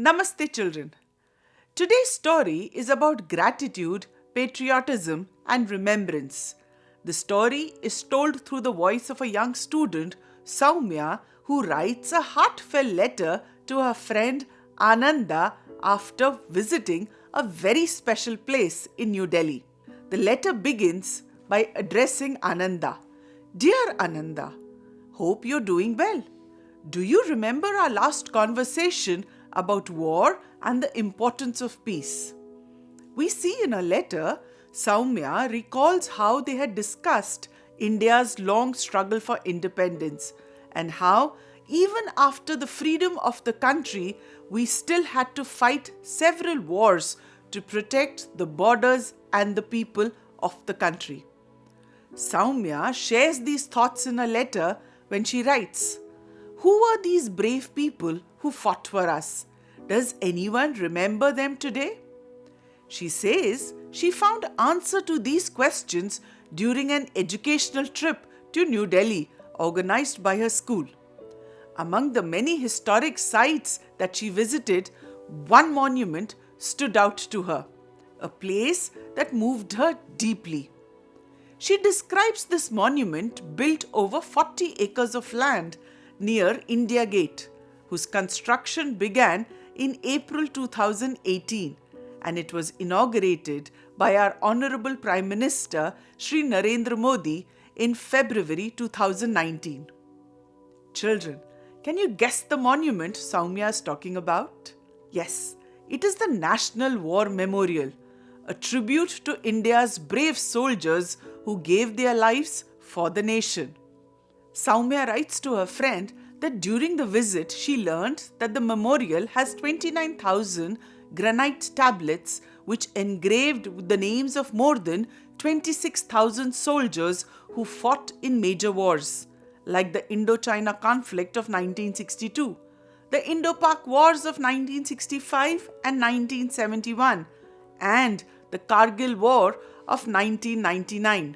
Namaste, children. Today's story is about gratitude, patriotism, and remembrance. The story is told through the voice of a young student, Soumya, who writes a heartfelt letter to her friend Ananda after visiting a very special place in New Delhi. The letter begins by addressing Ananda. Dear Ananda, hope you're doing well. Do you remember our last conversation about war and the importance of peace? We see in a letter, Soumya recalls how they had discussed India's long struggle for independence and how, even after the freedom of the country, we still had to fight several wars to protect the borders and the people of the country. Soumya shares these thoughts in a letter when she writes, "Who are these brave people who fought for us? Does anyone remember them today?" She says she found answer to these questions during an educational trip to New Delhi organized by her school. Among the many historic sites that she visited, one monument stood out to her, a place that moved her deeply. She describes this monument built over 40 acres of land near India Gate, whose construction began in April 2018 and it was inaugurated by our Honorable Prime Minister Shri Narendra Modi in February 2019. Children, can you guess the monument Soumya is talking about? Yes, it is the National War Memorial, a tribute to India's brave soldiers who gave their lives for the nation. Soumya writes to her friend that during the visit she learned that the memorial has 29,000 granite tablets which engraved with the names of more than 26,000 soldiers who fought in major wars, like the Indo-China conflict of 1962, the Indo-Pak wars of 1965 and 1971, and the Kargil War of 1999.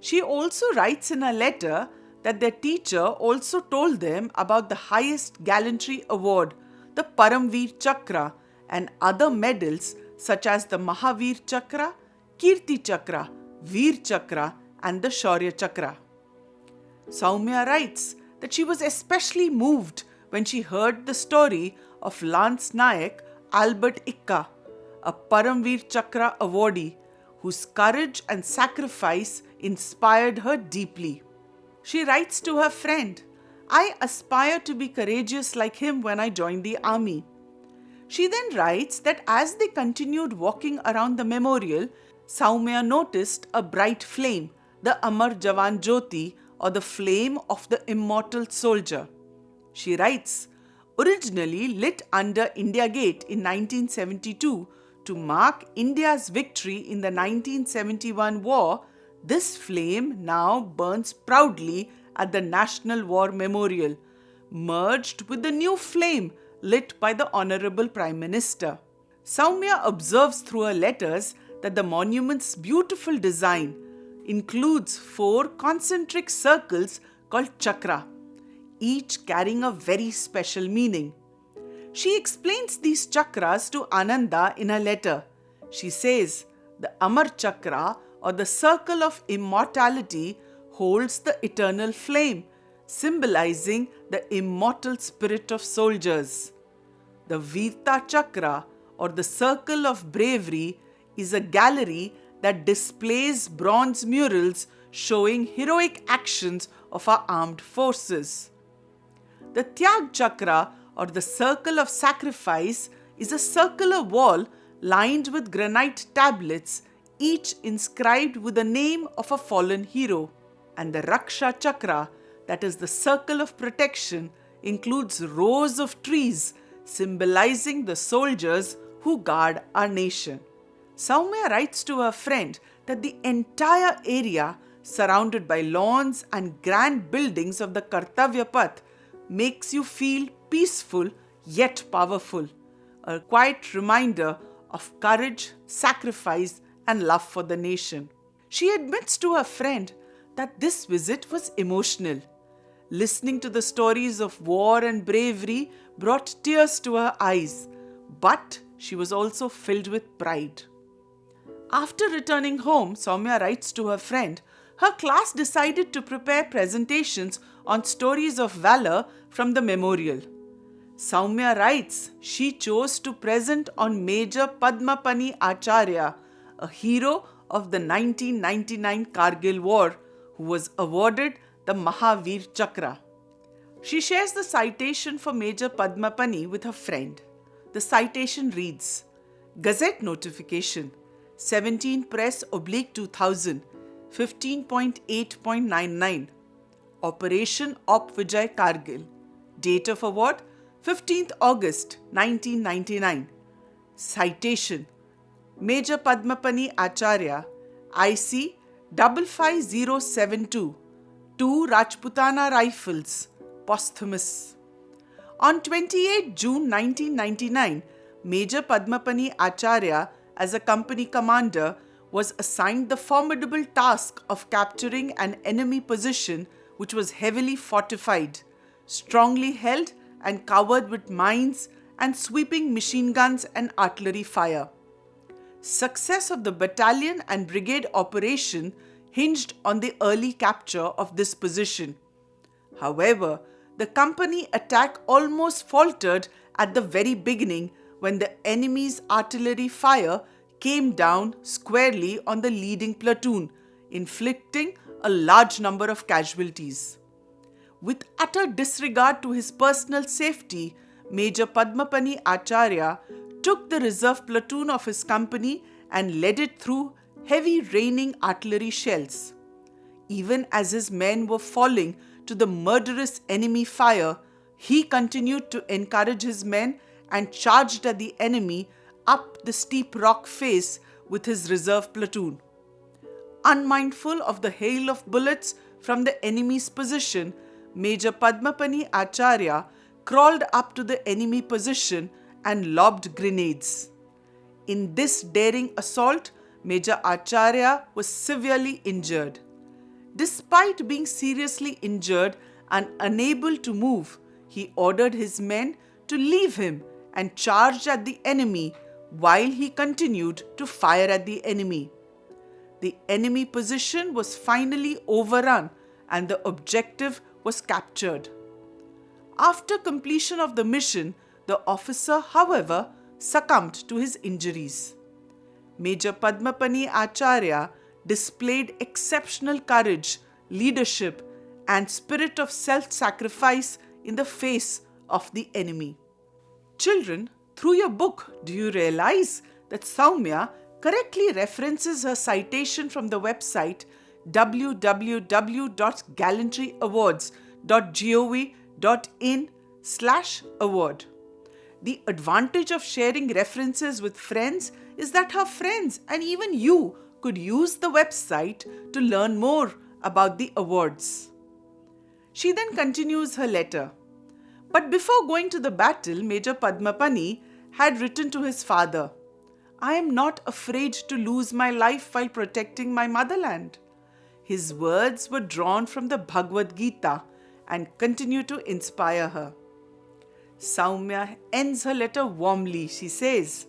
She also writes in a letter that their teacher also told them about the highest gallantry award, the Paramveer Chakra, and other medals such as the Mahavir Chakra, Kirti Chakra, Veer Chakra, and the Shaurya Chakra. Soumya writes that she was especially moved when she heard the story of Lance Nayak Albert Ikka, a Paramveer Chakra awardee whose courage and sacrifice inspired her deeply. She writes to her friend, "I aspire to be courageous like him when I joined the army." She then writes that as they continued walking around the memorial, Soumya noticed a bright flame, the Amar Jawan Jyoti, or the flame of the immortal soldier. She writes, originally lit under India Gate in 1972 to mark India's victory in the 1971 war, this flame now burns proudly at the National War Memorial, merged with the new flame lit by the Honorable Prime Minister. Soumya observes through her letters that the monument's beautiful design includes 4 concentric circles called chakra, each carrying a very special meaning. She explains these chakras to Ananda in her letter. She says, the Amar Chakra, or the circle of immortality, holds the eternal flame, symbolizing the immortal spirit of soldiers. The Veerta Chakra, or the circle of bravery, is a gallery that displays bronze murals showing heroic actions of our armed forces. The Tyag Chakra, or the circle of sacrifice, is a circular wall lined with granite tablets, each inscribed with the name of a fallen hero. And the Raksha Chakra, that is the circle of protection, includes rows of trees symbolizing the soldiers who guard our nation. Soumya writes to her friend that the entire area, surrounded by lawns and grand buildings of the Kartavya Path, makes you feel peaceful yet powerful, a quiet reminder of courage, sacrifice, and love for the nation. She admits to her friend that this visit was emotional. Listening to the stories of war and bravery brought tears to her eyes, but she was also filled with pride. After returning home, Soumya writes to her friend, her class decided to prepare presentations on stories of valor from the memorial. Soumya writes she chose to present on Major Padmapani Acharya, a hero of the 1999 Kargil War, who was awarded the Mahavir Chakra. She shares the citation for Major Padmapani with her friend. The citation reads, Gazette Notification, 17 Press/2000, 15.8.99, Operation Op Vijay Kargil, date of award, 15th August 1999. Citation: Major Padmapani Acharya, IC 55072, 2 Rajputana Rifles, posthumous. On 28 June 1999, Major Padmapani Acharya, as a company commander, was assigned the formidable task of capturing an enemy position which was heavily fortified, strongly held and covered with mines and sweeping machine guns and artillery fire. Success of the battalion and brigade operation hinged on the early capture of this position. However, the company attack almost faltered at the very beginning when the enemy's artillery fire came down squarely on the leading platoon, inflicting a large number of casualties. With utter disregard to his personal safety, Major Padmapani Acharya took the reserve platoon of his company and led it through heavy raining artillery shells. Even as his men were falling to the murderous enemy fire, he continued to encourage his men and charged at the enemy up the steep rock face with his reserve platoon. Unmindful of the hail of bullets from the enemy's position, Major Padmapani Acharya crawled up to the enemy position and lobbed grenades. In this daring assault, Major Acharya was severely injured. Despite being seriously injured and unable to move, he ordered his men to leave him and charged at the enemy while he continued to fire at the enemy. The enemy position was finally overrun and the objective was captured. After completion of the mission, the officer, however, succumbed to his injuries. Major Padmapani Acharya displayed exceptional courage, leadership, and spirit of self-sacrifice in the face of the enemy. Children, through your book, do you realize that Soumya correctly references her citation from the website www.gallantryawards.gov.in/award. The advantage of sharing references with friends is that her friends and even you could use the website to learn more about the awards. She then continues her letter. But before going to the battle, Major Padmapani had written to his father, I am not afraid to lose my life while protecting my motherland. His words were drawn from the Bhagavad Gita and continue to inspire her. Soumya ends her letter warmly. She says,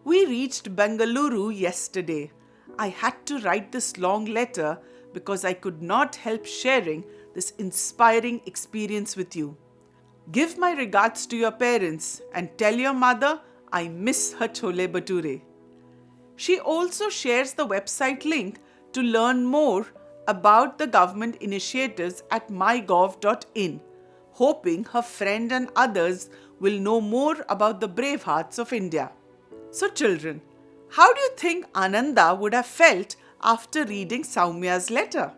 We reached Bengaluru yesterday. I had to write this long letter because I could not help sharing this inspiring experience with you. Give my regards to your parents and tell your mother I miss her chole bhature. She also shares the website link to learn more about the government initiatives at mygov.in, hoping her friend and others will know more about the brave hearts of India. So children, how do you think Ananda would have felt after reading Soumya's letter?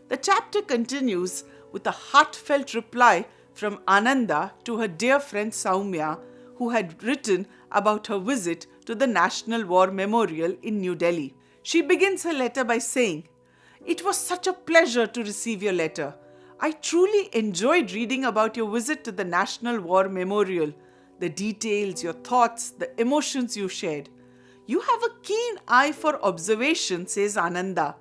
The chapter continues with a heartfelt reply from Ananda to her dear friend Soumya, who had written about her visit to the National War Memorial in New Delhi. She begins her letter by saying, It was such a pleasure to receive your letter. I truly enjoyed reading about your visit to the National War Memorial, the details, your thoughts, the emotions you shared. You have a keen eye for observation, says Ananda,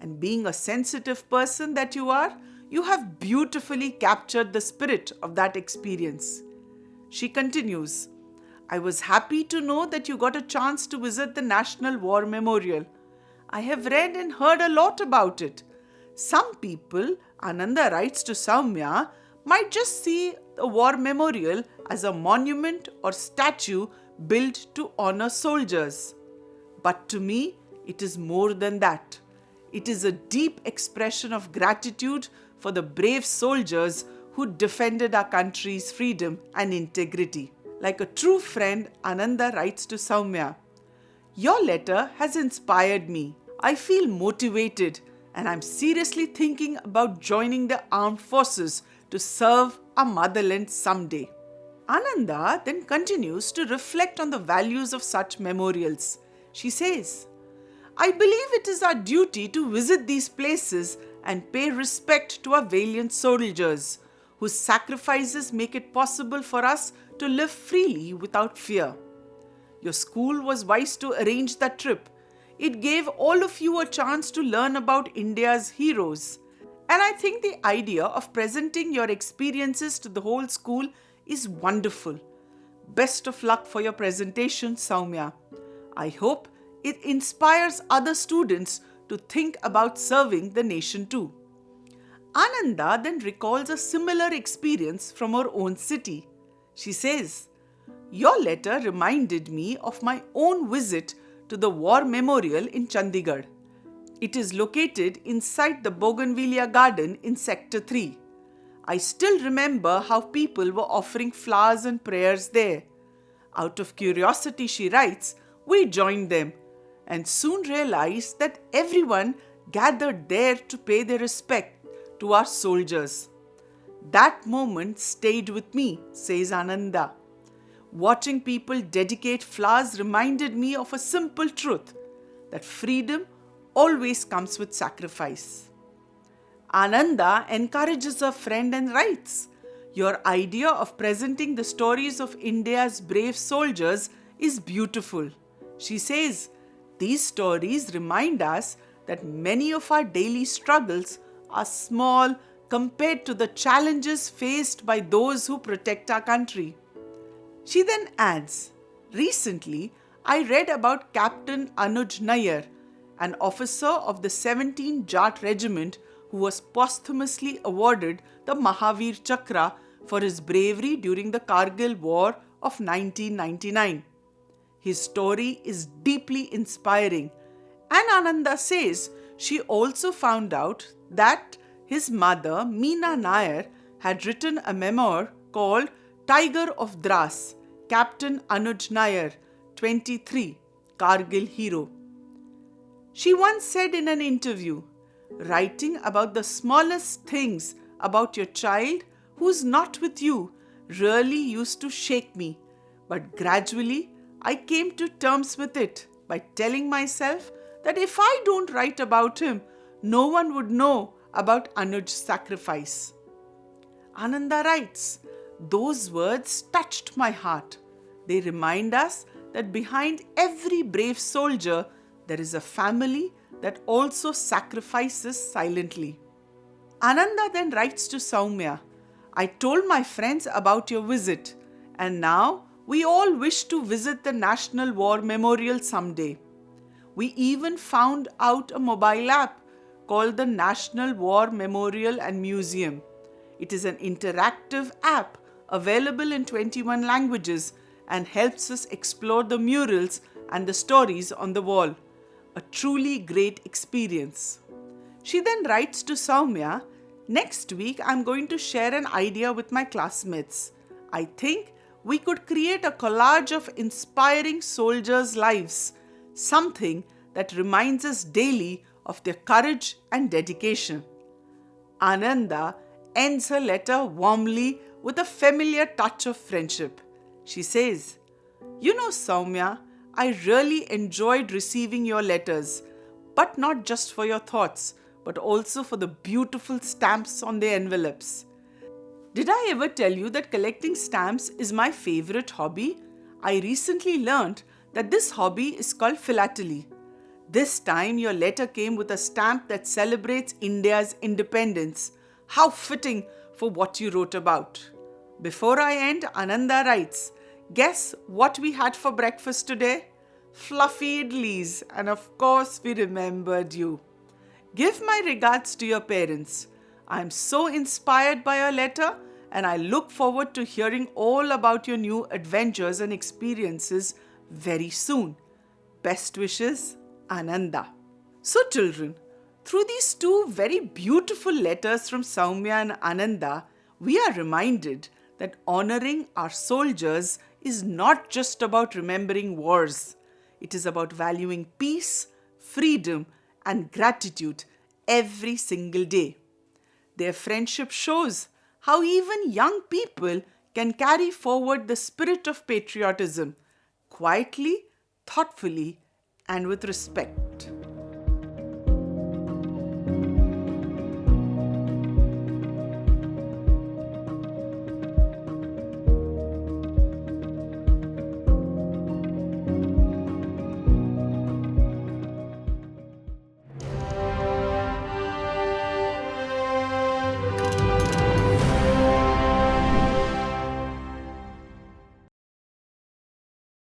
and being a sensitive person that you are, you have beautifully captured the spirit of that experience. She continues, I was happy to know that you got a chance to visit the National War Memorial. I have read and heard a lot about it. Some people, Ananda writes to Soumya, might just see the War Memorial as a monument or statue built to honor soldiers. But to me, it is more than that. It is a deep expression of gratitude for the brave soldiers who defended our country's freedom and integrity. Like a true friend, Ananda writes to Soumya, "Your letter has inspired me. I feel motivated and I'm seriously thinking about joining the armed forces to serve our motherland someday." Ananda then continues to reflect on the values of such memorials. She says, "I believe it is our duty to visit these places and pay respect to our valiant soldiers, whose sacrifices make it possible for us to live freely without fear. Your school was wise to arrange that trip. It gave all of you a chance to learn about India's heroes. And I think the idea of presenting your experiences to the whole school is wonderful. Best of luck for your presentation, Soumya. I hope it inspires other students to think about serving the nation too." Ananda then recalls a similar experience from her own city. She says, "Your letter reminded me of my own visit to the War Memorial in Chandigarh. It is located inside the Bougainvillea Garden in Sector 3. I still remember how people were offering flowers and prayers there. Out of curiosity," she writes, "we joined them and soon realized that everyone gathered there to pay their respect to our soldiers. That moment stayed with me," says Ananda. "Watching people dedicate flowers reminded me of a simple truth, that freedom always comes with sacrifice." Ananda encourages her friend and writes, "Your idea of presenting the stories of India's brave soldiers is beautiful." She says, "These stories remind us that many of our daily struggles are small compared to the challenges faced by those who protect our country." She then adds, "Recently, I read about Captain Anuj Nair, an officer of the 17th Jat Regiment who was posthumously awarded the Mahavir Chakra for his bravery during the Kargil War of 1999. His story is deeply inspiring." And Ananda says she also found out that his mother, Meena Nair, had written a memoir called Tiger of Dras, Captain Anuj Nair, 23, Kargil Hero. She once said in an interview, "Writing about the smallest things about your child who's not with you really used to shake me, but gradually I came to terms with it by telling myself that if I don't write about him, no one would know about Anuj's sacrifice." Ananda writes, "Those words touched my heart. They remind us that behind every brave soldier, there is a family that also sacrifices silently." Ananda then writes to Soumya, "I told my friends about your visit, and now we all wish to visit the National War Memorial someday. We even found out a mobile app called the National War Memorial and Museum. It is an interactive app available in 21 languages and helps us explore the murals and the stories on the wall. A truly great experience." She then writes to Soumya, "Next week I'm going to share an idea with my classmates. I think we could create a collage of inspiring soldiers' lives, something that reminds us daily of their courage and dedication." Ananda ends her letter warmly with a familiar touch of friendship. She says, "You know, Soumya, I really enjoyed receiving your letters, but not just for your thoughts, but also for the beautiful stamps on the envelopes. Did I ever tell you that collecting stamps is my favorite hobby? I recently learned that this hobby is called philately. This time your letter came with a stamp that celebrates India's independence. How fitting for what you wrote about." Before I end, Ananda writes, Guess what we had for breakfast today? Fluffy idlis, and of course we remembered you. Give my regards to your parents. I am so inspired by your letter and I look forward to hearing all about your new adventures and experiences very soon. Best wishes, Ananda. So children, through these two very beautiful letters from Soumya and Ananda, we are reminded that honoring our soldiers is not just about remembering wars. It is about valuing peace, freedom, and gratitude every single day. Their friendship shows how even young people can carry forward the spirit of patriotism quietly, thoughtfully, and with respect.